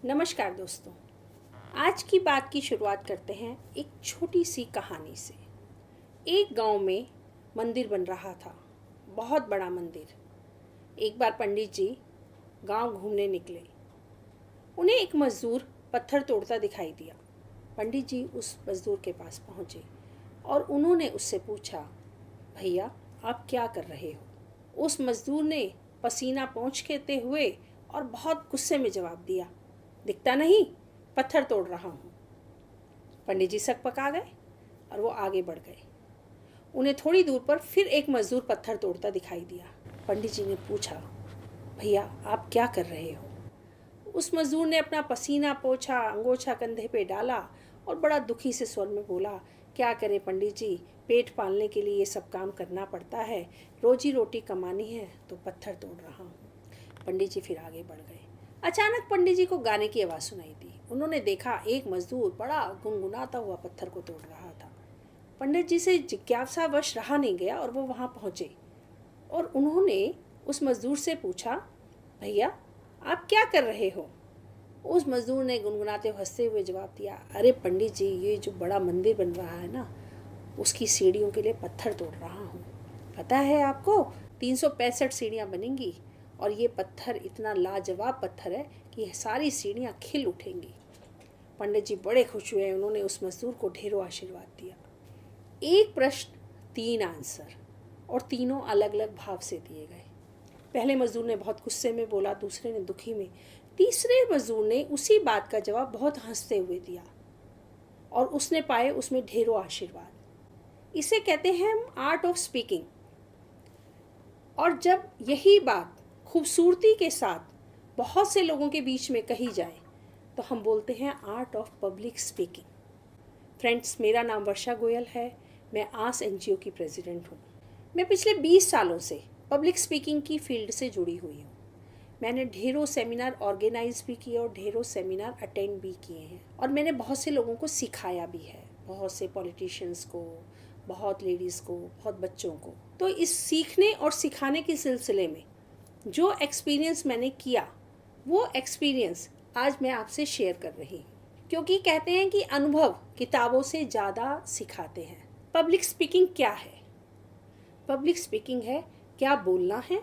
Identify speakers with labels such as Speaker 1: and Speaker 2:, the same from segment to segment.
Speaker 1: नमस्कार दोस्तों। आज की बात की शुरुआत करते हैं एक छोटी सी कहानी से। एक गांव में मंदिर बन रहा था, बहुत बड़ा मंदिर। एक बार पंडित जी गांव घूमने निकले। उन्हें एक मजदूर पत्थर तोड़ता दिखाई दिया। पंडित जी उस मजदूर के पास पहुंचे और उन्होंने उससे पूछा, भैया आप क्या कर रहे हो? उस मजदूर ने पसीना पोंछते हुए और बहुत गुस्से में जवाब दिया, दिखता नहीं, पत्थर तोड़ रहा हूँ। पंडित जी सक पका गए और वो आगे बढ़ गए। उन्हें थोड़ी दूर पर फिर एक मजदूर पत्थर तोड़ता दिखाई दिया। पंडित जी ने पूछा, भैया आप क्या कर रहे हो? उस मजदूर ने अपना पसीना पोंछा, अंगोछा कंधे पे डाला और बड़ा दुखी से स्वर में बोला, क्या करें पंडित जी, पेट पालने के लिए ये सब काम करना पड़ता है, रोजी रोटी कमानी है तो पत्थर तोड़ रहा हूँ। पंडित जी फिर आगे बढ़ गए। अचानक पंडित जी को गाने की आवाज़ सुनाई दी। उन्होंने देखा एक मजदूर बड़ा गुनगुनाता हुआ पत्थर को तोड़ रहा था। पंडित जी से जिज्ञासावश रहा नहीं गया और वो वहाँ पहुँचे और उन्होंने उस मजदूर से पूछा, भैया आप क्या कर रहे हो? उस मजदूर ने गुनगुनाते हंसते हुए जवाब दिया, अरे पंडित जी, ये जो बड़ा मंदिर बन रहा है ना, उसकी सीढ़ियों के लिए पत्थर तोड़ रहा हूँ। पता है आपको, 365 सीढ़ियाँ बनेंगी और ये पत्थर इतना लाजवाब पत्थर है कि यह सारी सीढ़ियाँ खिल उठेंगी। पंडित जी बड़े खुश हुए। उन्होंने उस मजदूर को ढेरों आशीर्वाद दिया। एक प्रश्न 3 आंसर, और तीनों अलग अलग भाव से दिए गए। पहले मजदूर ने बहुत गुस्से में बोला, दूसरे ने दुखी में, तीसरे मजदूर ने उसी बात का जवाब बहुत हंसते हुए दिया और उसने पाए उसमें ढेरों आशीर्वाद। इसे कहते हैं हम आर्ट ऑफ स्पीकिंग। और जब यही बात खूबसूरती के साथ बहुत से लोगों के बीच में कही जाए तो हम बोलते हैं art of public speaking. Friends, मेरा नाम वर्षा गोयल है। मैं आस एनजीओ की प्रेसिडेंट हूँ। मैं पिछले 20 सालों से पब्लिक स्पीकिंग की फील्ड से जुड़ी हुई हूँ। मैंने ढेरों सेमिनार ऑर्गेनाइज भी किए और ढेरों सेमिनार अटेंड भी किए हैं और मैंने बहुत से लोगों को सिखाया भी है, बहुत से पॉलिटिशियंस को, बहुत लेडीज़ को, बहुत बच्चों को। तो इस सीखने और सिखाने के सिलसिले में जो एक्सपीरियंस मैंने किया, वो एक्सपीरियंस आज मैं आपसे शेयर कर रही हूँ, क्योंकि कहते हैं कि अनुभव किताबों से ज़्यादा सिखाते हैं। पब्लिक स्पीकिंग क्या है? पब्लिक स्पीकिंग है क्या बोलना है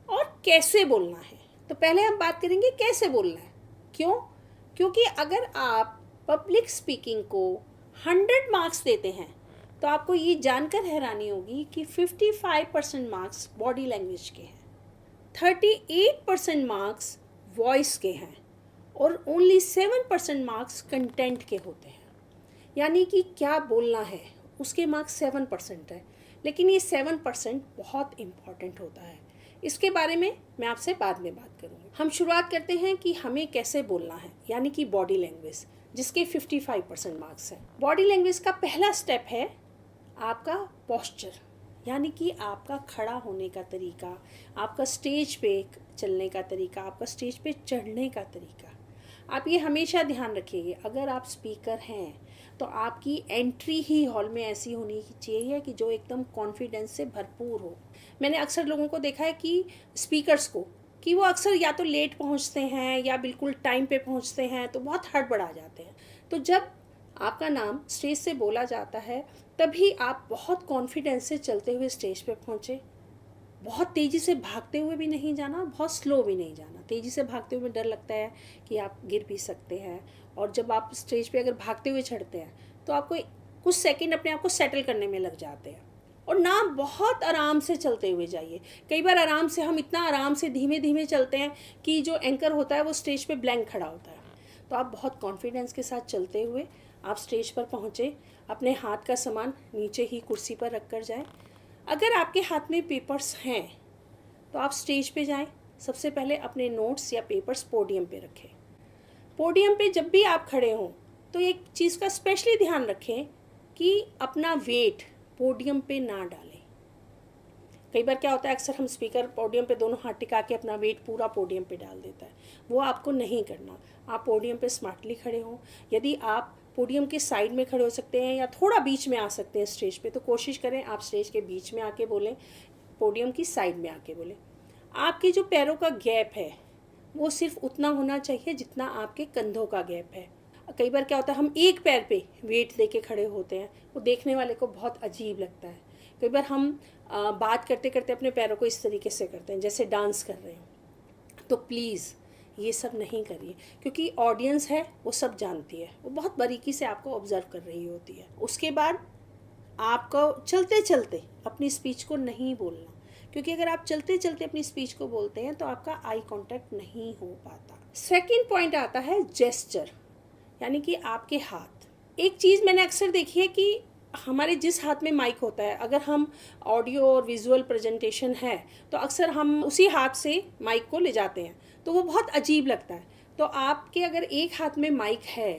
Speaker 1: और कैसे बोलना है। तो पहले हम बात करेंगे कैसे बोलना है। क्यों? क्योंकि अगर आप पब्लिक स्पीकिंग को 100 मार्क्स देते हैं तो आपको ये जानकर हैरानी होगी कि 55% मार्क्स बॉडी लैंग्वेज के हैं, 38% मार्क्स वॉइस के हैं और ओनली 7% मार्क्स कंटेंट के होते हैं। यानी कि क्या बोलना है उसके मार्क्स 7% है, लेकिन ये 7% बहुत इम्पॉर्टेंट होता है। इसके बारे में मैं आपसे बाद में बात करूँगी। हम शुरुआत करते हैं कि हमें कैसे बोलना है, यानी कि बॉडी लैंग्वेज, जिसके 55% मार्क्स हैं। बॉडी लैंग्वेज का पहला स्टेप है आपका पोस्चर, यानी कि आपका खड़ा होने का तरीका, आपका स्टेज पे चलने का तरीका, आपका स्टेज पे चढ़ने का तरीका। आप ये हमेशा ध्यान रखिए, अगर आप स्पीकर हैं तो आपकी एंट्री ही हॉल में ऐसी होनी चाहिए कि जो एकदम कॉन्फिडेंस से भरपूर हो। मैंने अक्सर लोगों को देखा है कि स्पीकर्स को कि वो अक्सर या तो लेट पहुंचते हैं या बिल्कुल टाइम पे पहुंचते हैं, तो बहुत हड़बड़ा जाते हैं। तो जब आपका नाम स्टेज से बोला जाता है तभी आप बहुत कॉन्फिडेंस से चलते हुए स्टेज पे पहुँचे। बहुत तेज़ी से भागते हुए भी नहीं जाना, बहुत स्लो भी नहीं जाना। तेज़ी से भागते हुए डर लगता है कि आप गिर भी सकते हैं, और जब आप स्टेज पे अगर भागते हुए चढ़ते हैं तो आपको कुछ सेकंड अपने आप को सेटल करने में लग जाते हैं। और ना बहुत आराम से चलते हुए जाइए। कई बार हम इतना आराम से धीमे धीमे चलते हैं कि जो एंकर होता है वो स्टेज पे ब्लैंक खड़ा होता है। तो आप बहुत कॉन्फिडेंस के साथ चलते हुए आप स्टेज पर पहुँचे। अपने हाथ का सामान नीचे ही कुर्सी पर रख कर जाएँ। अगर आपके हाथ में पेपर्स हैं तो आप स्टेज पे जाएं। सबसे पहले अपने नोट्स या पेपर्स पोडियम पे रखें। पोडियम पे जब भी आप खड़े हों तो एक चीज़ का स्पेशली ध्यान रखें कि अपना वेट पोडियम पे ना डालें। कई बार क्या होता है, अक्सर हम स्पीकर पोडियम पे दोनों हाथ टिका के अपना वेट पूरा पोडियम पे डाल देता है। वो आपको नहीं करना। आप पोडियम पे स्मार्टली खड़े हों। यदि आप पोडियम के साइड में खड़े हो सकते हैं या थोड़ा बीच में आ सकते हैं स्टेज पे, तो कोशिश करें आप स्टेज के बीच में आके बोलें, पोडियम की साइड में आके बोलें। आपके जो पैरों का गैप है वो सिर्फ उतना होना चाहिए जितना आपके कंधों का गैप है। कई बार क्या होता है, हम एक पैर पे वेट लेके खड़े होते हैं, वो देखने वाले को बहुत अजीब लगता है। कई बार हम बात करते करते अपने पैरों को इस तरीके से करते हैं जैसे डांस कर रहे हो। तो प्लीज़ ये सब नहीं करिए, क्योंकि ऑडियंस है वो सब जानती है, वो बहुत बारीकी से आपको ऑब्जर्व कर रही होती है। उसके बाद आपको चलते चलते अपनी स्पीच को नहीं बोलना, क्योंकि अगर आप चलते चलते अपनी स्पीच को बोलते हैं तो आपका आई कांटेक्ट नहीं हो पाता। सेकंड पॉइंट आता है जेस्चर, यानी कि आपके हाथ। एक चीज़ मैंने अक्सर देखी है कि हमारे जिस हाथ में माइक होता है, अगर हम ऑडियो और विजुअल प्रेजेंटेशन है तो अक्सर हम उसी हाथ से माइक को ले जाते हैं, तो वो बहुत अजीब लगता है। तो आपके अगर एक हाथ में माइक है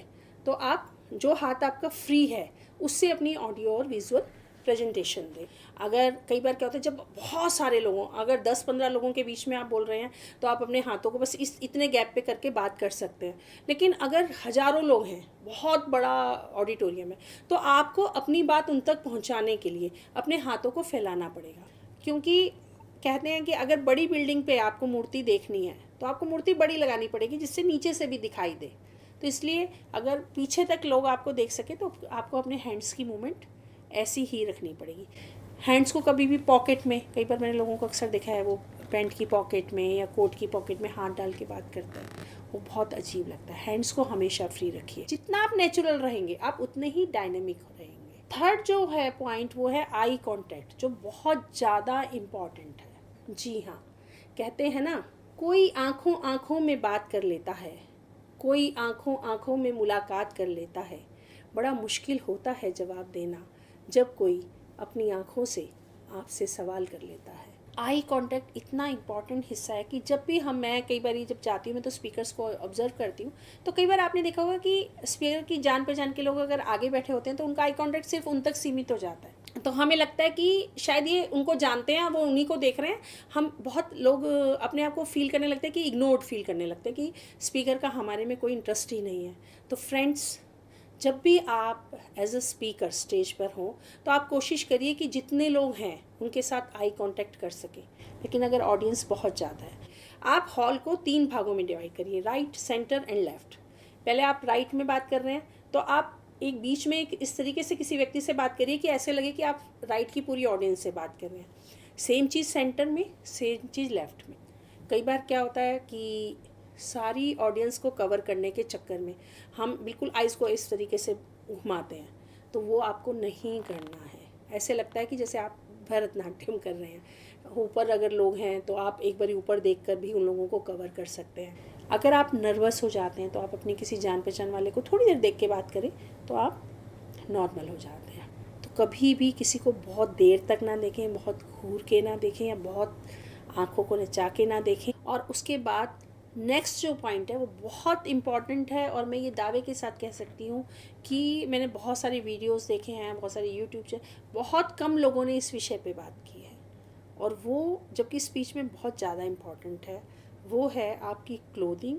Speaker 1: तो आप जो हाथ आपका फ्री है उससे अपनी ऑडियो और विजुअल प्रेजेंटेशन दें। अगर कई बार क्या होता है, जब बहुत सारे लोगों, अगर 10-15 लोगों के बीच में आप बोल रहे हैं तो आप अपने हाथों को बस इतने गैप पे करके बात कर सकते हैं। लेकिन अगर हज़ारों लोग हैं, बहुत बड़ा ऑडिटोरियम है, तो आपको अपनी बात उन तक पहुंचाने के लिए अपने हाथों को फैलाना पड़ेगा। क्योंकि कहते हैं कि अगर बड़ी बिल्डिंग पे आपको मूर्ति देखनी है तो आपको मूर्ति बड़ी लगानी पड़ेगी जिससे नीचे से भी दिखाई दे। तो इसलिए अगर पीछे तक लोग आपको देख सके तो आपको अपने हैंड्स की मूवमेंट ऐसी ही रखनी पड़ेगी। हैंड्स को कभी भी पॉकेट में, कई बार मैंने लोगों को अक्सर देखा है वो पैंट की पॉकेट में या कोट की पॉकेट में हाथ डाल के बात करते हैं, वो बहुत अजीब लगता है। हैंड्स को हमेशा फ्री रखिए। जितना आप नेचुरल रहेंगे आप उतने ही डायनेमिक रहेंगे। थर्ड जो है पॉइंट वो है आई कांटेक्ट, जो बहुत ज़्यादा इम्पॉर्टेंट है। जी हाँ, कहते हैं ना, कोई आँखों आँखों में बात कर लेता है, कोई आँखों आँखों में मुलाकात कर लेता है। बड़ा मुश्किल होता है जवाब देना जब कोई अपनी आँखों से आपसे सवाल कर लेता है। आई कांटेक्ट इतना इम्पॉर्टेंट हिस्सा है कि जब भी मैं कई बार जब जाती हूँ, मैं तो स्पीकर्स को ऑब्जर्व करती हूँ, तो कई बार आपने देखा होगा कि स्पीकर की जान पहचान के लोग अगर आगे बैठे होते हैं तो उनका आई कांटेक्ट सिर्फ उन तक सीमित हो जाता है। तो हमें लगता है कि शायद ये उनको जानते हैं, वो उन्हीं को देख रहे हैं। हम बहुत लोग अपने आप को फील करने लगते हैं कि इग्नोर्ड फील करने लगते हैं कि स्पीकर का हमारे में कोई इंटरेस्ट ही नहीं है। तो फ्रेंड्स, जब भी आप एज अ स्पीकर स्टेज पर हों तो आप कोशिश करिए कि जितने लोग हैं उनके साथ आई कांटेक्ट कर सकें। लेकिन अगर ऑडियंस बहुत ज़्यादा है, आप हॉल को 3 भागों में डिवाइड करिए, राइट, सेंटर एंड लेफ़्ट। पहले आप राइट में बात कर रहे हैं तो आप एक बीच में एक इस तरीके से किसी व्यक्ति से बात करिए कि ऐसे लगे कि आप राइट की पूरी ऑडियंस से बात कर रहे हैं। सेम चीज़ सेंटर में, सेम चीज़ लेफ़्ट में। कई बार क्या होता है कि सारी ऑडियंस को कवर करने के चक्कर में हम बिल्कुल आइज़ को इस तरीके से घुमाते हैं, तो वो आपको नहीं करना है। ऐसे लगता है कि जैसे आप भरतनाट्यम कर रहे हैं। ऊपर अगर लोग हैं तो आप एक बारी ऊपर देखकर भी उन लोगों को कवर कर सकते हैं। अगर आप नर्वस हो जाते हैं तो आप अपनी किसी जान पहचान वाले को थोड़ी देर देख के बात करें तो आप नॉर्मल हो जाते हैं। तो कभी भी किसी को बहुत देर तक ना देखें, बहुत घूर के ना देखें या बहुत आँखों को नचा के ना देखें। और उसके बाद नेक्स्ट जो पॉइंट है वो बहुत इम्पॉर्टेंट है, और मैं ये दावे के साथ कह सकती हूँ कि मैंने बहुत सारे वीडियोस देखे हैं, बहुत सारे यूट्यूब से, बहुत कम लोगों ने इस विषय पे बात की है, और वो जबकि स्पीच में बहुत ज़्यादा इम्पॉर्टेंट है, वो है आपकी क्लोथिंग।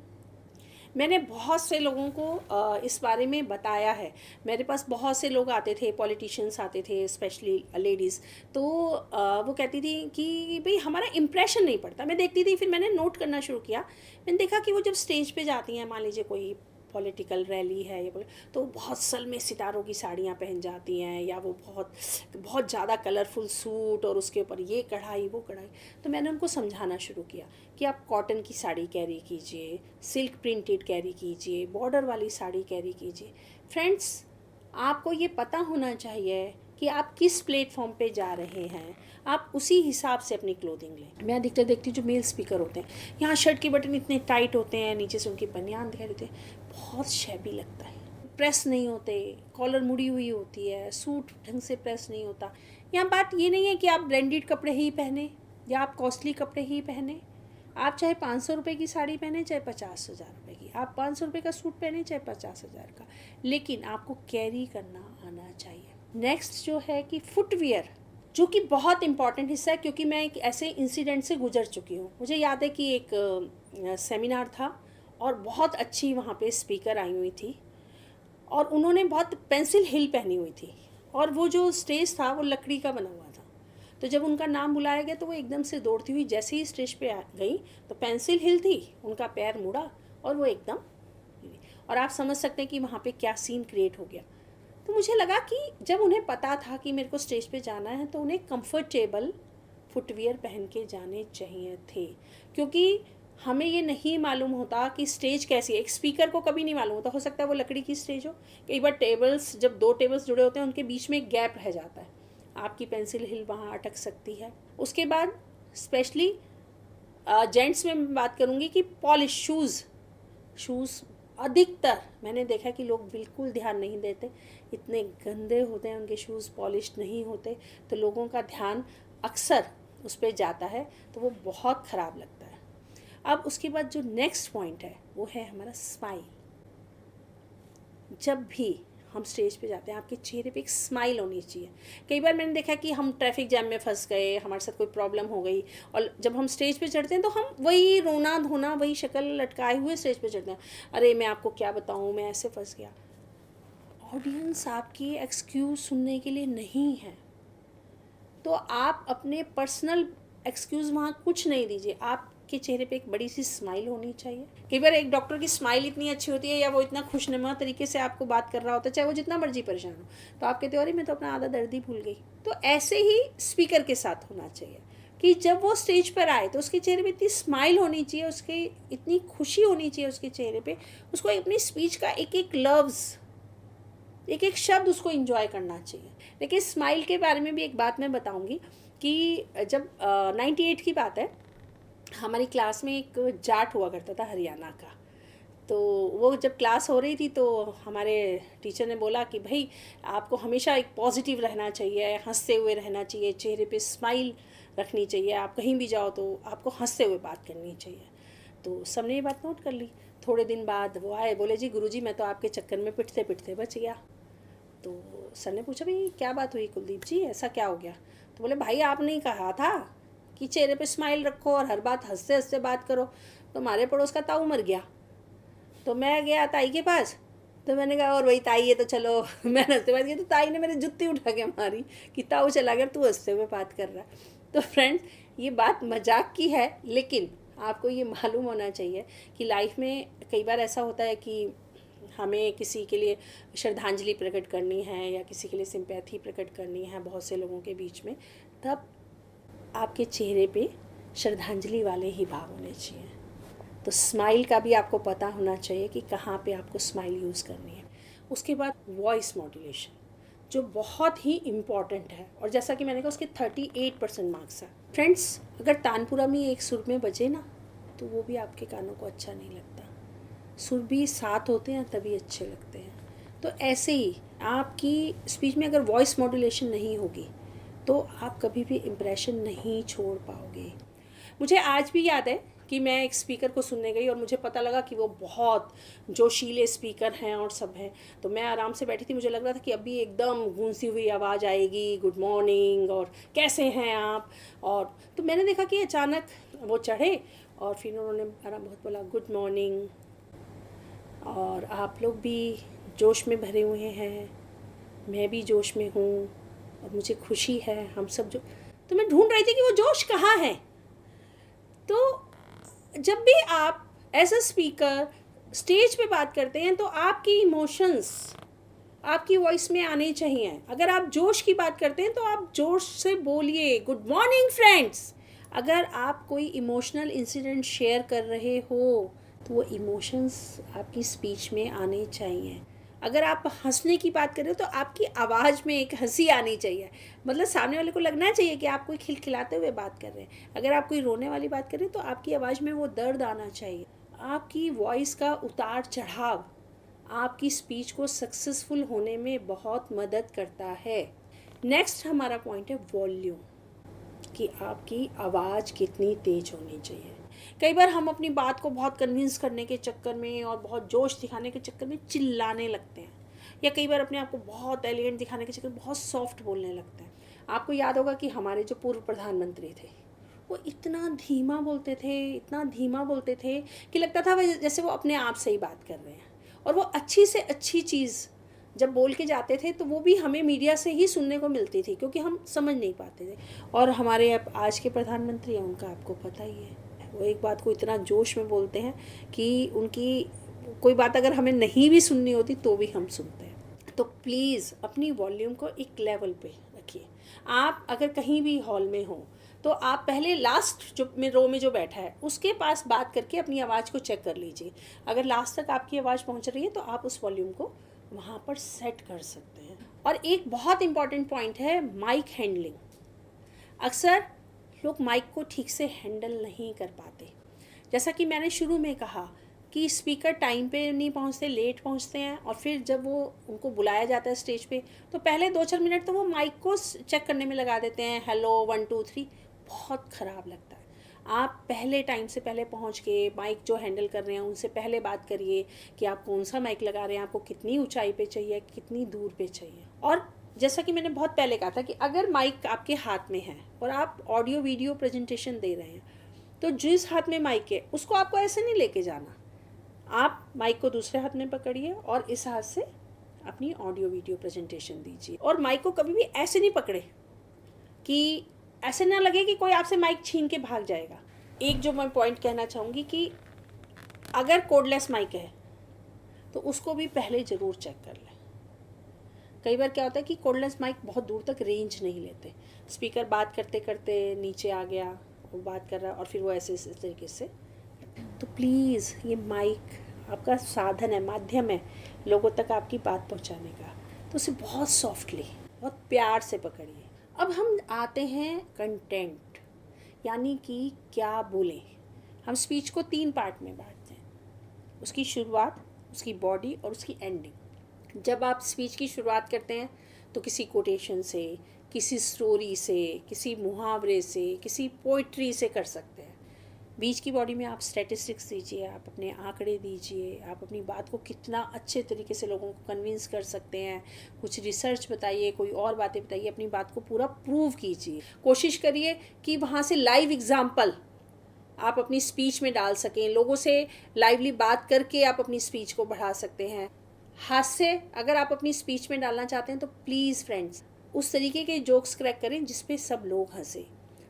Speaker 1: मैंने बहुत से लोगों को इस बारे में बताया है। मेरे पास बहुत से लोग आते थे, पॉलिटिशियंस आते थे, स्पेशली लेडीज़, तो वो कहती थी कि भाई हमारा इम्प्रेशन नहीं पड़ता। मैं देखती थी, फिर मैंने नोट करना शुरू किया। मैंने देखा कि वो जब स्टेज पे जाती हैं, मान लीजिए कोई पॉलिटिकल रैली है या तो बहुत सलमे सितारों की साड़ियाँ पहन जाती हैं, या वो बहुत बहुत ज़्यादा कलरफुल सूट और उसके ऊपर ये कढ़ाई वो कढ़ाई। तो मैंने उनको समझाना शुरू किया कि आप कॉटन की साड़ी कैरी कीजिए, सिल्क प्रिंटेड कैरी कीजिए, बॉर्डर वाली साड़ी कैरी कीजिए। फ्रेंड्स, आपको ये पता होना चाहिए कि आप किस प्लेटफॉर्म पे जा रहे हैं, आप उसी हिसाब से अपनी क्लोथिंग लें। मैं अधिकतर देखती हूँ जो मेल स्पीकर होते हैं, यहाँ शर्ट के बटन इतने टाइट होते हैं, नीचे से उनकी बनियान दिखाई देते हैं, बहुत शैबी लगता है। प्रेस नहीं होते, कॉलर मुड़ी हुई होती है, सूट ढंग से प्रेस नहीं होता। यहाँ बात ये नहीं है कि आप ब्रांडेड कपड़े ही पहने या आप कॉस्टली कपड़े ही पहने। आप चाहे 500 रुपये की साड़ी पहने, चाहे 50,000 रुपये की, आप 500 रुपये का सूट पहने, चाहे 50,000 का, लेकिन आपको कैरी करना आना चाहिए। नेक्स्ट जो है कि फुटवियर, जो कि बहुत इम्पॉर्टेंट हिस्सा है, क्योंकि मैं एक ऐसे इंसिडेंट से गुजर चुकी हूँ। मुझे याद है कि एक सेमिनार था और बहुत अच्छी वहाँ पे स्पीकर आई हुई थी, और उन्होंने बहुत पेंसिल हिल पहनी हुई थी, और वो जो स्टेज था वो लकड़ी का बना हुआ था। तो जब उनका नाम बुलाया गया तो वो एकदम से दौड़ती हुई जैसे ही स्टेज पे आ गई तो पेंसिल हिल थी, उनका पैर मुड़ा और वो एकदम, और आप समझ सकते हैं कि वहाँ पे क्या सीन क्रिएट हो गया। तो मुझे लगा कि जब उन्हें पता था कि मेरे को स्टेज पे जाना है तो उन्हें कंफर्टेबल फुटवियर पहन के जाने चाहिए थे, क्योंकि हमें ये नहीं मालूम होता कि स्टेज कैसी है। एक स्पीकर को कभी नहीं मालूम होता, हो सकता है वो लकड़ी की स्टेज हो, कई बार टेबल्स, जब दो टेबल्स जुड़े होते हैं उनके बीच में एक गैप रह जाता है, आपकी पेंसिल हिल वहाँ अटक सकती है। उसके बाद स्पेशली जेंट्स में मैं बात करूँगी कि पॉलिश शूज़ अधिकतर मैंने देखा कि लोग बिल्कुल ध्यान नहीं देते, इतने गंदे होते हैं उनके शूज़, पॉलिश नहीं होते, तो लोगों का ध्यान अक्सर उस पर जाता है, तो वो बहुत ख़राब लगता है। अब उसके बाद जो नेक्स्ट पॉइंट है वो है हमारा स्माइल। जब भी हम स्टेज पे जाते हैं आपके चेहरे पे एक स्माइल होनी चाहिए। कई बार मैंने देखा कि हम ट्रैफिक जैम में फंस गए, हमारे साथ कोई प्रॉब्लम हो गई, और जब हम स्टेज पे चढ़ते हैं तो हम वही रोना धोना, वही शक्ल लटकाए हुए स्टेज पे चढ़ते हैं, अरे मैं आपको क्या बताऊँ, मैं ऐसे फंस गया। ऑडियंस आपकी एक्सक्यूज़ सुनने के लिए नहीं है, तो आप अपने पर्सनल एक्सक्यूज़ वहाँ कुछ नहीं दीजिए, आपके चेहरे पे एक बड़ी सी स्माइल होनी चाहिए। कई बार एक डॉक्टर की स्माइल इतनी अच्छी होती है या वो इतना खुशनुमा तरीके से आपको बात कर रहा होता है, चाहे वो जितना मर्जी परेशान हो, तो आप कहते हो अरे मैं तो अपना आधा दर्द ही भूल गई। तो ऐसे ही स्पीकर के साथ होना चाहिए कि जब वो स्टेज पर आए तो उसके चेहरे पे इतनी स्माइल होनी चाहिए, उसकी इतनी खुशी होनी चाहिए उसके चेहरे पे, उसको अपनी स्पीच का एक एक लफ्ज़, एक एक शब्द उसको एंजॉय करना चाहिए। लेकिन स्माइल के बारे में भी एक बात मैं बताऊंगी कि जब 98 की बात है, हमारी क्लास में एक जाट हुआ करता था हरियाणा का। तो वो जब क्लास हो रही थी तो हमारे टीचर ने बोला कि भाई आपको हमेशा एक पॉजिटिव रहना चाहिए, हंसते हुए रहना चाहिए, चेहरे पे स्माइल रखनी चाहिए, आप कहीं भी जाओ तो आपको हंसते हुए बात करनी चाहिए। तो सबने ये बात नोट कर ली। थोड़े दिन बाद वो आए, बोले जी गुरुजी मैं तो आपके चक्कर में पिटते पिटते बच गया। तो सर ने पूछा भाई क्या बात हुई कुलदीप जी, ऐसा क्या हो गया? तो बोले भाई आपने ही कहा था कि चेहरे पे स्माइल रखो और हर बात हंसते हंसते बात करो, तो हमारे पड़ोस का ताऊ मर गया। तो मैं गया ताई के पास, तो मैंने कहा और वही ताई है तो चलो मैं हंसते बात की, तो ताई ने मेरी जुत्ती उठा के मारी कि ताऊ चला गया, तू हंसते हुए बात कर रहा है। तो फ्रेंड्स ये बात मजाक की है, लेकिन आपको ये मालूम होना चाहिए कि लाइफ में कई बार ऐसा होता है कि हमें किसी के लिए श्रद्धांजलि प्रकट करनी है या किसी के लिए सिंपैथी प्रकट करनी है बहुत से लोगों के बीच में, तब आपके चेहरे पे श्रद्धांजलि वाले ही भाव होने चाहिए। तो स्माइल का भी आपको पता होना चाहिए कि कहाँ पे आपको स्माइल यूज़ करनी है। उसके बाद वॉइस मॉड्यूलेशन जो बहुत ही इम्पॉर्टेंट है, और जैसा कि मैंने कहा उसके 38% मार्क्स हैं। फ्रेंड्स अगर तानपुरा में एक सुर में बजे ना तो वो भी आपके कानों को अच्छा नहीं लगता, सुर भी साथ होते हैं तभी अच्छे लगते हैं। तो ऐसे ही आपकी स्पीच में अगर वॉइस मॉड्यूलेशन नहीं होगी तो आप कभी भी इम्प्रेशन नहीं छोड़ पाओगे। मुझे आज भी याद है कि मैं एक स्पीकर को सुनने गई और मुझे पता लगा कि वो बहुत जोशीले स्पीकर हैं और सब हैं। तो मैं आराम से बैठी थी, मुझे लग रहा था कि अभी एकदम गूंजती हुई आवाज़ आएगी, गुड मॉर्निंग और कैसे हैं आप। और तो मैंने देखा कि अचानक वो चढ़े और फिर उन्होंने आराम बहुत बोला गुड मॉर्निंग, और आप लोग भी जोश में भरे हुए हैं, मैं भी जोश में हूँ और मुझे खुशी है, हम सब जो। तो मैं ढूंढ रही थी कि वो जोश कहाँ है। तो जब भी आप एज अ स्पीकर स्टेज पे बात करते हैं तो आपकी इमोशंस आपकी वॉइस में आने चाहिए। अगर आप जोश की बात करते हैं तो आप जोश से बोलिए गुड मॉर्निंग फ्रेंड्स। अगर आप कोई इमोशनल इंसिडेंट शेयर कर रहे हो तो वो इमोशंस आपकी स्पीच में आने चाहिए। अगर आप हंसने की बात कर रहे हो तो आपकी आवाज़ में एक हंसी आनी चाहिए, मतलब सामने वाले को लगना चाहिए कि आप कोई खिलखिलाते हुए बात कर रहे हैं। अगर आप कोई रोने वाली बात कर रहे हैं तो आपकी आवाज़ में वो दर्द आना चाहिए। आपकी वॉइस का उतार चढ़ाव आपकी स्पीच को सक्सेसफुल होने में बहुत मदद करता है। नेक्स्ट हमारा पॉइंट है वॉल्यूम, कि आपकी आवाज़ कितनी तेज़ होनी चाहिए। कई बार हम अपनी बात को बहुत कन्विंस करने के चक्कर में और बहुत जोश दिखाने के चक्कर में चिल्लाने लगते हैं, या कई बार अपने आप को बहुत एलिगेंट दिखाने के चक्कर में बहुत सॉफ्ट बोलने लगते हैं। आपको याद होगा कि हमारे जो पूर्व प्रधानमंत्री थे वो इतना धीमा बोलते थे, इतना धीमा बोलते थे कि लगता था जैसे वो अपने आप से ही बात कर रहे हैं, और वो अच्छी से अच्छी चीज़ जब बोल के जाते थे तो वो भी हमें मीडिया से ही सुनने को मिलती थी, क्योंकि हम समझ नहीं पाते थे। और हमारे अब आज के प्रधानमंत्री हैं, उनका आपको पता ही है, वो एक बात को इतना जोश में बोलते हैं कि उनकी कोई बात अगर हमें नहीं भी सुननी होती तो भी हम सुनते हैं। तो प्लीज़ अपनी वॉल्यूम को एक लेवल पे रखिए। आप अगर कहीं भी हॉल में हो तो आप पहले लास्ट जो रो में जो बैठा है उसके पास बात करके अपनी आवाज़ को चेक कर लीजिए। अगर लास्ट तक आपकी आवाज़ पहुंच रही है तो आप उस वॉल्यूम को वहाँ पर सेट कर सकते हैं। और एक बहुत इम्पॉर्टेंट पॉइंट है माइक हैंडलिंग। अक्सर लोग माइक को ठीक से हैंडल नहीं कर पाते। जैसा कि मैंने शुरू में कहा कि स्पीकर टाइम पे नहीं पहुंचते, लेट पहुंचते हैं, और फिर जब वो उनको बुलाया जाता है स्टेज पे तो पहले 2-4 मिनट तो वो माइक को चेक करने में लगा देते हैं, हेलो 1 2 3। बहुत ख़राब लगता है। आप पहले टाइम से पहले पहुंच के माइक जो हैंडल कर रहे हैं उनसे पहले बात करिए कि आप कौन सा माइक लगा रहे हैं, आपको कितनी ऊंचाई पे चाहिए, कितनी दूर पे चाहिए। और जैसा कि मैंने बहुत पहले कहा था कि अगर माइक आपके हाथ में है और आप ऑडियो वीडियो प्रेजेंटेशन दे रहे हैं तो जिस हाथ में माइक है उसको आपको ऐसे नहीं लेके जाना। आप माइक को दूसरे हाथ में पकड़िए और इस हाथ से अपनी ऑडियो वीडियो प्रेजेंटेशन दीजिए। और माइक को कभी भी ऐसे नहीं पकड़े कि ऐसे ना लगे कि कोई आपसे माइक छीन के भाग जाएगा। एक जो मैं पॉइंट कहना चाहूँगी कि अगर कोडलेस माइक है तो उसको भी पहले ज़रूर चेक कर लें। कई बार क्या होता है कि कोडलेस माइक बहुत दूर तक रेंज नहीं लेते, स्पीकर बात करते करते नीचे आ गया, वो बात कर रहा और फिर वो ऐसे इस तरीके से। तो प्लीज़ ये माइक आपका साधन है, माध्यम है लोगों तक आपकी बात पहुंचाने का, तो उसे बहुत सॉफ्टली, बहुत प्यार से पकड़िए। अब हम आते हैं कंटेंट, यानी कि क्या बोलें। हम स्पीच को 3 पार्ट में बांटते हैं, उसकी शुरुआत, उसकी बॉडी और उसकी एंडिंग। जब आप स्पीच की शुरुआत करते हैं तो किसी कोटेशन से, किसी स्टोरी से, किसी मुहावरे से, किसी पोइट्री से कर सकते हैं। बीच की बॉडी में आप स्टैटिस्टिक्स दीजिए, आप अपने आंकड़े दीजिए, आप अपनी बात को कितना अच्छे तरीके से लोगों को कन्विंस कर सकते हैं, कुछ रिसर्च बताइए, कोई और बातें बताइए, अपनी बात को पूरा प्रूव कीजिए। कोशिश करिए कि वहाँ से लाइव एग्जाम्पल आप अपनी स्पीच में डाल सकें, लोगों से लाइवली बात करके आप अपनी स्पीच को बढ़ा सकते हैं। हास्य अगर आप अपनी स्पीच में डालना चाहते हैं तो प्लीज़ फ्रेंड्स उस तरीके के जोक्स क्रैक करें जिसपे सब लोग हंसे,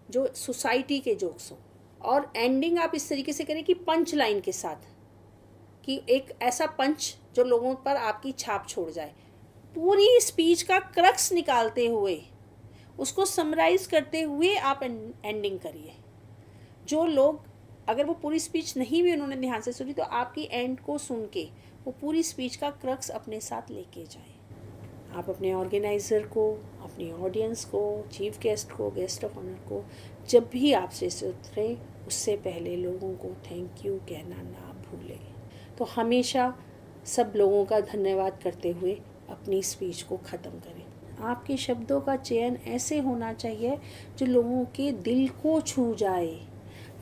Speaker 1: जो सोसाइटी के जोक्स हों। और एंडिंग आप इस तरीके से करें कि पंच लाइन के साथ, कि एक ऐसा पंच जो लोगों पर आपकी छाप छोड़ जाए। पूरी स्पीच का क्रक्स निकालते हुए, उसको समराइज करते हुए आप एंडिंग करिए। जो लोग, अगर वो पूरी स्पीच नहीं भी उन्होंने ध्यान से सुनी तो आपकी एंड को सुन के वो पूरी स्पीच का क्रक्स अपने साथ लेके जाएं। आप अपने ऑर्गेनाइज़र को, अपनी ऑडियंस को, चीफ गेस्ट को, गेस्ट ऑफ ऑनर को जब भी आपसे उतरे उससे पहले लोगों को थैंक यू कहना ना भूलें। तो हमेशा सब लोगों का धन्यवाद करते हुए अपनी स्पीच को ख़त्म करें। आपके शब्दों का चयन ऐसे होना चाहिए जो लोगों के दिल को छू जाए,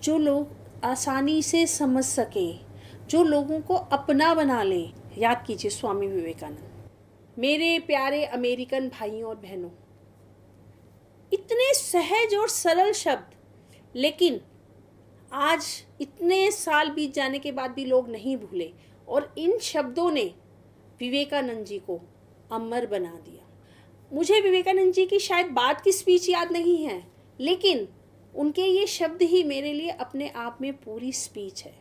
Speaker 1: जो लोग आसानी से समझ सकें, जो लोगों को अपना बना लें। याद कीजिए स्वामी विवेकानंद। मेरे प्यारे अमेरिकन भाइयों और बहनों, इतने सहज और सरल शब्द, लेकिन आज इतने साल बीत जाने के बाद भी लोग नहीं भूले, और इन शब्दों ने विवेकानंद जी को अमर बना दिया। मुझे विवेकानंद जी की शायद बाद की स्पीच याद नहीं है, लेकिन उनके ये शब्द ही मेरे लिए अपने आप में पूरी स्पीच है।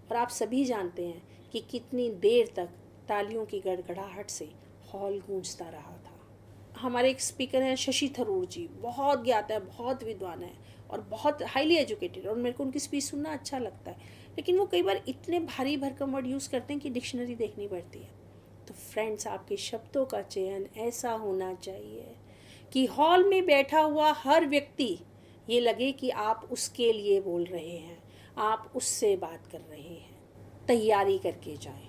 Speaker 1: और आप सभी जानते हैं कि कितनी देर तक तालियों की गड़गड़ाहट से हॉल गूंजता रहा था। हमारे एक स्पीकर हैं शशि थरूर जी, बहुत ज्ञाता है, बहुत विद्वान है और बहुत हाईली एजुकेटेड, और मेरे को उनकी स्पीच सुनना अच्छा लगता है, लेकिन वो कई बार इतने भारी भरकम वर्ड यूज़ करते हैं कि डिक्शनरी देखनी पड़ती है। तो फ्रेंड्स, आपके शब्दों का चयन ऐसा होना चाहिए कि हॉल में बैठा हुआ हर व्यक्ति ये लगे कि आप उसके लिए बोल रहे हैं, आप उससे बात कर रहे हैं। तैयारी करके जाएं,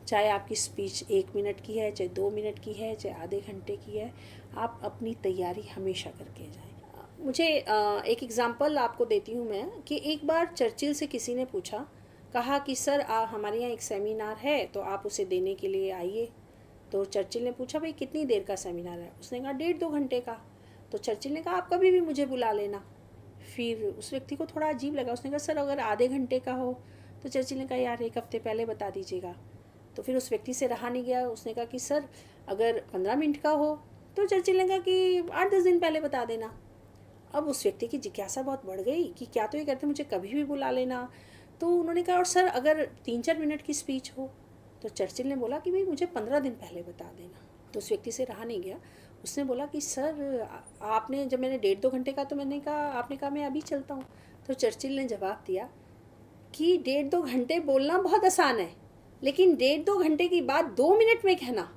Speaker 1: चाहे आपकी स्पीच 1 मिनट की है, चाहे 2 मिनट की है, चाहे आधे घंटे की है, आप अपनी तैयारी हमेशा करके जाएं। मुझे एक एग्ज़ाम्पल आपको देती हूँ मैं, कि एक बार चर्चिल से किसी ने पूछा, कहा कि सर हमारे यहाँ एक सेमिनार है तो आप उसे देने के लिए आइए। तो चर्चिल ने पूछा, भाई कितनी देर का सेमिनार है? उसने कहा 1.5-2 घंटे का। तो चर्चिल ने कहा आप कभी भी मुझे बुला लेना। फिर उस व्यक्ति को थोड़ा अजीब लगा, उसने कहा सर अगर आधे घंटे का हो? तो चर्चिल ने कहा यार 1 हफ्ते पहले बता दीजिएगा। तो फिर उस व्यक्ति से रहा नहीं गया, उसने कहा कि सर अगर 15 मिनट का हो तो चर्चिल ने कहा कि 8-10 दिन पहले बता देना। अब उस व्यक्ति की जिज्ञासा बहुत बढ़ गई कि क्या तो ये कहते मुझे कभी भी बुला लेना। तो उन्होंने कहा और सर अगर 3-4 मिनट की स्पीच हो? तो चर्चिल ने बोला कि भाई मुझे 15 दिन पहले बता देना। तो उस व्यक्ति से रहा नहीं गया, उसने बोला कि सर आपने जब मैंने 1.5-2 घंटे का, तो मैंने कहा, आपने कहा मैं अभी चलता हूँ। तो चर्चिल ने जवाब दिया कि 1.5-2 घंटे बोलना बहुत आसान है, लेकिन 1.5-2 घंटे की बात 2 मिनट में कहना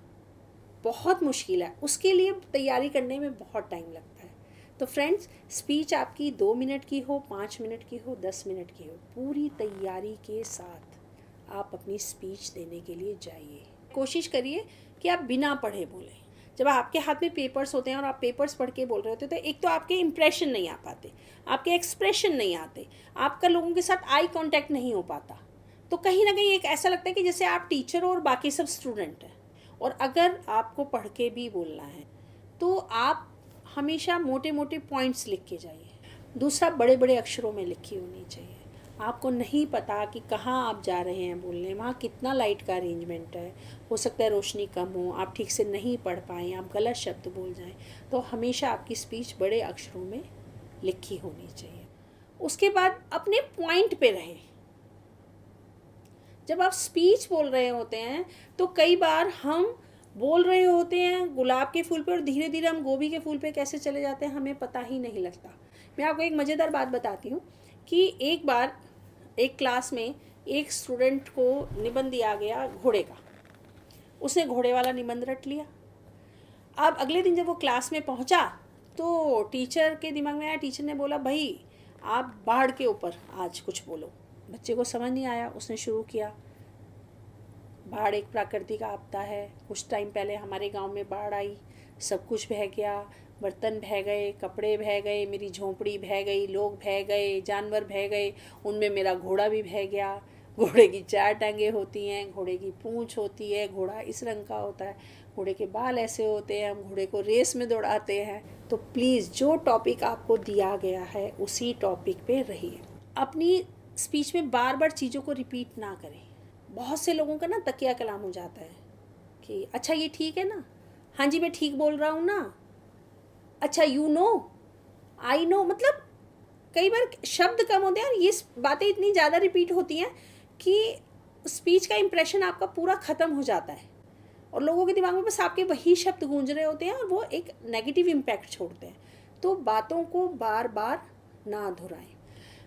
Speaker 1: बहुत मुश्किल है। उसके लिए तैयारी करने में बहुत टाइम लगता है। तो फ्रेंड्स, स्पीच आपकी 2 मिनट की हो, 5 मिनट की हो, 10 मिनट की हो, पूरी तैयारी के साथ आप अपनी स्पीच देने के लिए जाइए। कोशिश करिए कि आप बिना पढ़े बोलें। जब आपके हाथ में पेपर्स होते हैं और आप पेपर्स पढ़ के बोल रहे होते हैं, तो एक तो आपके इंप्रेशन नहीं आ पाते, आपके एक्सप्रेशन नहीं आते, आपका लोगों के साथ आई कांटेक्ट नहीं हो पाता। तो कहीं ना कहीं एक ऐसा लगता है कि जैसे आप टीचर हो और बाकी सब स्टूडेंट हैं। और अगर आपको पढ़ के भी बोलना है तो आप हमेशा मोटे मोटे पॉइंट्स लिख के जाइए। दूसरा, बड़े बड़े अक्षरों में लिखी होनी चाहिए। आपको नहीं पता कि कहाँ आप जा रहे हैं बोलने, वहाँ कितना लाइट का अरेंजमेंट है, हो सकता है रोशनी कम हो, आप ठीक से नहीं पढ़ पाएँ, आप गलत शब्द बोल जाएं। तो हमेशा आपकी स्पीच बड़े अक्षरों में लिखी होनी चाहिए। उसके बाद अपने पॉइंट पे रहें। जब आप स्पीच बोल रहे होते हैं तो कई बार हम बोल रहे होते हैं गुलाब के फूल पे और धीरे धीरे हम गोभी के फूल पे कैसे चले जाते हैं हमें पता ही नहीं लगता। मैं आपको एक मज़ेदार बात बताती हूँ कि एक बार एक क्लास में एक स्टूडेंट को निबंध दिया गया घोड़े का। उसने घोड़े वाला निबंध रट लिया। अब अगले दिन जब वो क्लास में पहुँचा तो टीचर के दिमाग में आया, टीचर ने बोला भाई आप बाढ़ के ऊपर आज कुछ बोलो। बच्चे को समझ नहीं आया, उसने शुरू किया। बाढ़ एक प्राकृतिक आपदा है। कुछ टाइम पहले हमारे गांव में बाढ़ आई, सब कुछ बह गया, बर्तन बह गए, कपड़े बह गए, मेरी झोंपड़ी बह गई, लोग बह गए, जानवर बह गए, उनमें मेरा घोड़ा भी बह गया। घोड़े की 4 टांगें होती हैं, घोड़े की पूँछ होती है, घोड़ा इस रंग का होता है, घोड़े के बाल ऐसे होते हैं, हम घोड़े को रेस में दौड़ाते हैं। तो प्लीज़ जो टॉपिक आपको दिया गया है उसी टॉपिक पे रहिए। अपनी स्पीच में बार बार चीज़ों को रिपीट ना करें। बहुत से लोगों का ना तकिया कलाम हो जाता है कि अच्छा ये ठीक है ना, हाँ जी मैं ठीक बोल रहा हूँ ना, अच्छा यू नो, आई नो। मतलब कई बार शब्द कम होते हैं और ये बातें इतनी ज़्यादा रिपीट होती हैं कि स्पीच का इम्प्रेशन आपका पूरा ख़त्म हो जाता है और लोगों के दिमाग में बस आपके वही शब्द गूंज रहे होते हैं और वो एक नेगेटिव इम्पैक्ट छोड़ते हैं। तो बातों को बार बार ना दोहराएं।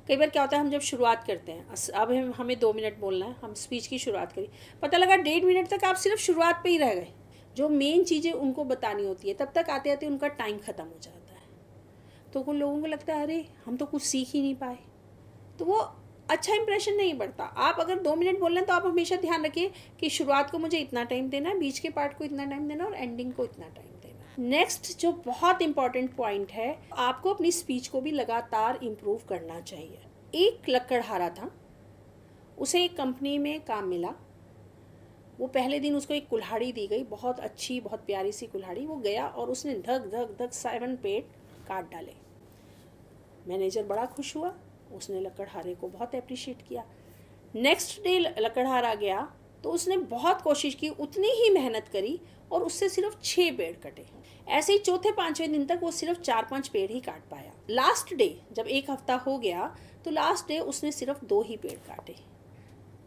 Speaker 1: कई बार क्या होता है, हम जब शुरुआत करते हैं, अब हमें 2 मिनट बोलना है, हम स्पीच की शुरुआत करी, पता लगा 1.5 मिनट तक आप सिर्फ शुरुआत पे ही रह गए। जो मेन चीज़ें उनको बतानी होती है तब तक आते आते उनका टाइम ख़त्म हो जाता है। तो उन लोगों को लगता है अरे हम तो कुछ सीख ही नहीं पाए, तो वो अच्छा इंप्रेशन नहीं बढ़ता। आप अगर 2 मिनट बोल रहे हैं तो आप हमेशा ध्यान रखिए कि शुरुआत को मुझे इतना टाइम देना है, बीच के पार्ट को इतना टाइम देना और एंडिंग को इतना टाइम देना। नेक्स्ट जो बहुत इंपॉर्टेंट पॉइंट है, आपको अपनी स्पीच को भी लगातार इम्प्रूव करना चाहिए। एक लकड़हारा था, उसे एक कंपनी में काम मिला। वो पहले दिन उसको एक कुल्हाड़ी दी गई, बहुत अच्छी बहुत प्यारी सी कुल्हाड़ी। वो गया और उसने धक धक धक 7 पेड़ काट डाले। मैनेजर बड़ा खुश हुआ, उसने लकड़हारे को बहुत अप्रिशिएट किया। नेक्स्ट डे लकड़हारा गया तो उसने बहुत कोशिश की, उतनी ही मेहनत करी और उससे सिर्फ 6 पेड़ कटे। ऐसे ही चौथे 5वें दिन तक वो सिर्फ 4-5 पेड़ ही काट पाया। लास्ट डे जब 1 हफ्ता हो गया तो लास्ट डे उसने सिर्फ 2 ही पेड़ काटे।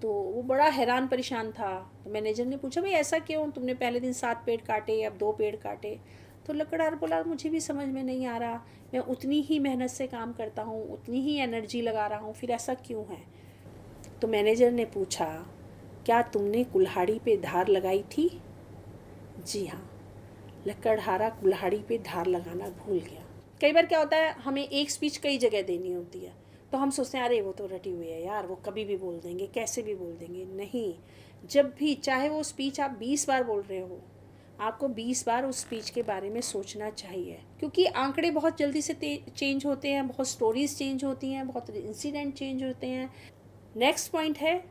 Speaker 1: तो वो बड़ा हैरान परेशान था। तो मैनेजर ने पूछा भाई ऐसा क्यों, तुमने पहले दिन 7 पेड़ काटे, अब 2 पेड़ काटे। तो लकड़हारा बोला मुझे भी समझ में नहीं आ रहा, मैं उतनी ही मेहनत से काम करता हूँ, उतनी ही एनर्जी लगा रहा हूँ, फिर ऐसा क्यों है। तो मैनेजर ने पूछा क्या तुमने कुल्हाड़ी पे धार लगाई थी? जी हाँ। लकड़हारा कुल्हाड़ी पे धार लगाना भूल गया। कई बार क्या होता है, हमें एक स्पीच कई जगह देनी होती है तो हम सोचते हैं अरे वो तो रटी हुई है यार, वो कभी भी बोल देंगे, कैसे भी बोल देंगे। नहीं, जब भी चाहे वो स्पीच आप 20 बार बोल रहे हो, आपको 20 बार उस स्पीच के बारे में सोचना चाहिए, क्योंकि आंकड़े बहुत जल्दी से चेंज होते हैं, बहुत स्टोरीज चेंज होती हैं, बहुत इंसिडेंट चेंज होते हैं। नेक्स्ट पॉइंट है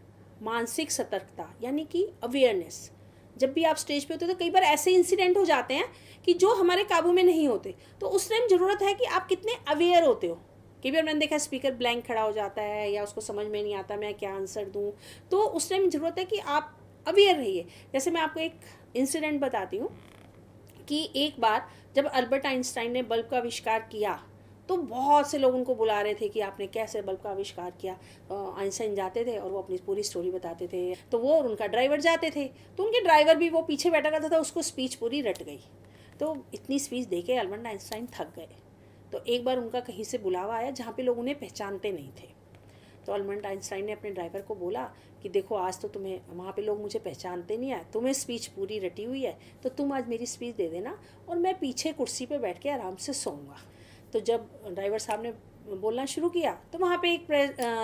Speaker 1: मानसिक सतर्कता, यानी कि अवेयरनेस। जब भी आप स्टेज पे होते हो तो कई बार ऐसे इंसिडेंट हो जाते हैं कि जो हमारे काबू में नहीं होते, तो उस टाइम ज़रूरत है कि आप कितने अवेयर होते हो। कई बार मैंने देखा स्पीकर ब्लैंक खड़ा हो जाता है या उसको समझ में नहीं आता मैं क्या आंसर दूं, तो उस टाइम ज़रूरत है कि आप अवेयर रहिए। जैसे मैं आपको एक इंसिडेंट बताती हूँ कि एक बार जब अल्बर्ट आइंस्टाइन ने बल्ब का आविष्कार किया तो बहुत से लोग उनको बुला रहे थे कि आपने कैसे बल्ब का आविष्कार किया। आइंस्टाइन जाते थे और वो अपनी पूरी स्टोरी बताते थे, तो वो और उनका ड्राइवर जाते थे, तो उनके ड्राइवर भी, वो पीछे बैठा रहता था, उसको स्पीच पूरी रट गई। तो इतनी स्पीच दे के अल्बर्ट आइंस्टाइन थक गए। तो एक बार उनका कहीं से बुलावा आया जहाँ पे लोग उन्हें पहचानते नहीं थे। तो अल्बर्ट आइंस्टाइन ने अपने ड्राइवर को बोला कि देखो, आज तो तुम्हें वहाँ पे लोग मुझे पहचानते नहीं है, तुम्हें स्पीच पूरी रटी हुई है, तो तुम आज मेरी स्पीच दे देना और मैं पीछे कुर्सी पे बैठ के आराम से सोऊंगा। तो जब ड्राइवर साहब ने बोलना शुरू किया तो वहाँ पे एक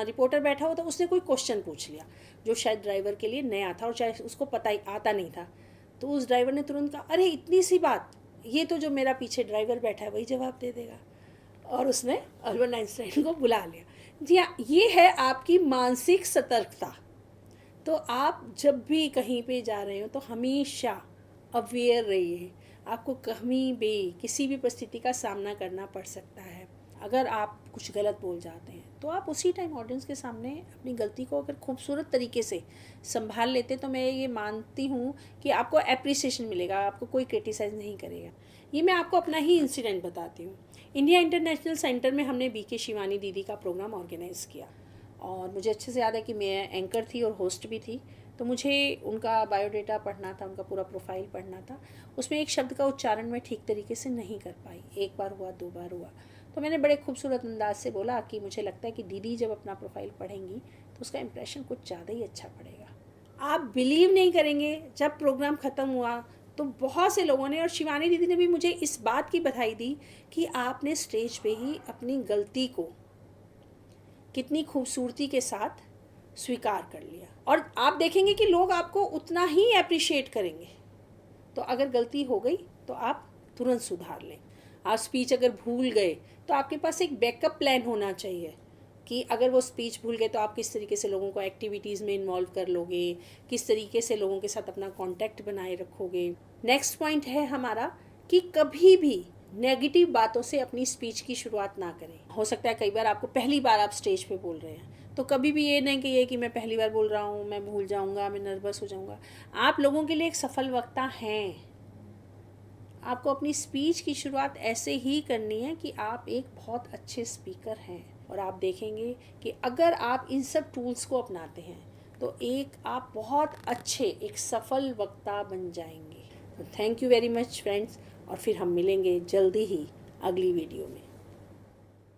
Speaker 1: रिपोर्टर बैठा हुआ था, उसने कोई क्वेश्चन पूछ लिया जो शायद ड्राइवर के लिए नया था और शायद उसको पता ही आता नहीं था। तो उस ड्राइवर ने तुरंत कहा, अरे इतनी सी बात, ये तो जो मेरा पीछे ड्राइवर बैठा है वही जवाब दे देगा। और उसने अल्बर्ट आइंस्टाइन को बुला लिया। जी हाँ, ये है आपकी मानसिक सतर्कता। तो आप जब भी कहीं पे जा रहे हो तो हमेशा अवेयर रहिए। आपको कहीं भी किसी भी परिस्थिति का सामना करना पड़ सकता है। अगर आप कुछ गलत बोल जाते हैं तो आप उसी टाइम ऑडियंस के सामने अपनी गलती को अगर खूबसूरत तरीके से संभाल लेते तो मैं ये मानती हूँ कि आपको एप्रिसिएशन मिलेगा, आपको कोई क्रिटिसाइज़ नहीं करेगा। ये मैं आपको अपना ही इंसिडेंट बताती हूँ। इंडिया इंटरनेशनल सेंटर में हमने बीके शिवानी दीदी का प्रोग्राम ऑर्गेनाइज़ किया और मुझे अच्छे से याद है कि मैं एंकर थी और होस्ट भी थी। तो मुझे उनका बायोडाटा पढ़ना था, उनका पूरा प्रोफाइल पढ़ना था। उसमें एक शब्द का उच्चारण मैं ठीक तरीके से नहीं कर पाई, एक बार हुआ, दो बार हुआ। तो मैंने बड़े खूबसूरत अंदाज से बोला कि मुझे लगता है कि दीदी जब अपना प्रोफाइल पढ़ेंगी तो उसका इम्प्रेशन कुछ ज़्यादा ही अच्छा पड़ेगा। आप बिलीव नहीं करेंगे, जब प्रोग्राम ख़त्म हुआ तो बहुत से लोगों ने, और शिवानी दीदी ने भी मुझे इस बात की बधाई दी कि आपने स्टेज पे ही अपनी गलती को कितनी खूबसूरती के साथ स्वीकार कर लिया। और आप देखेंगे कि लोग आपको उतना ही अप्रिशिएट करेंगे। तो अगर गलती हो गई तो आप तुरंत सुधार लें। आप स्पीच अगर भूल गए तो आपके पास एक बैकअप प्लान होना चाहिए कि अगर वो स्पीच भूल गए तो आप किस तरीके से लोगों को एक्टिविटीज़ में इन्वॉल्व कर लोगे, किस तरीके से लोगों के साथ अपना कांटेक्ट बनाए रखोगे। नेक्स्ट पॉइंट है हमारा कि कभी भी नेगेटिव बातों से अपनी स्पीच की शुरुआत ना करें। हो सकता है कई बार आपको पहली बार आप स्टेज पे बोल रहे हैं, तो कभी भी ये नहीं कहिए कि मैं पहली बार बोल रहा हूँ, मैं भूल जाऊँगा, मैं नर्वस हो जाऊँगा। आप लोगों के लिए एक सफल वक्ता हैं। आपको अपनी स्पीच की शुरुआत ऐसे ही करनी है कि आप एक बहुत अच्छे स्पीकर हैं, और आप देखेंगे कि अगर आप इन सब टूल्स को अपनाते हैं तो एक आप बहुत अच्छे एक सफल वक्ता बन जाएंगे। Thank you very much friends, और फिर हम मिलेंगे जल्दी ही अगली वीडियो में।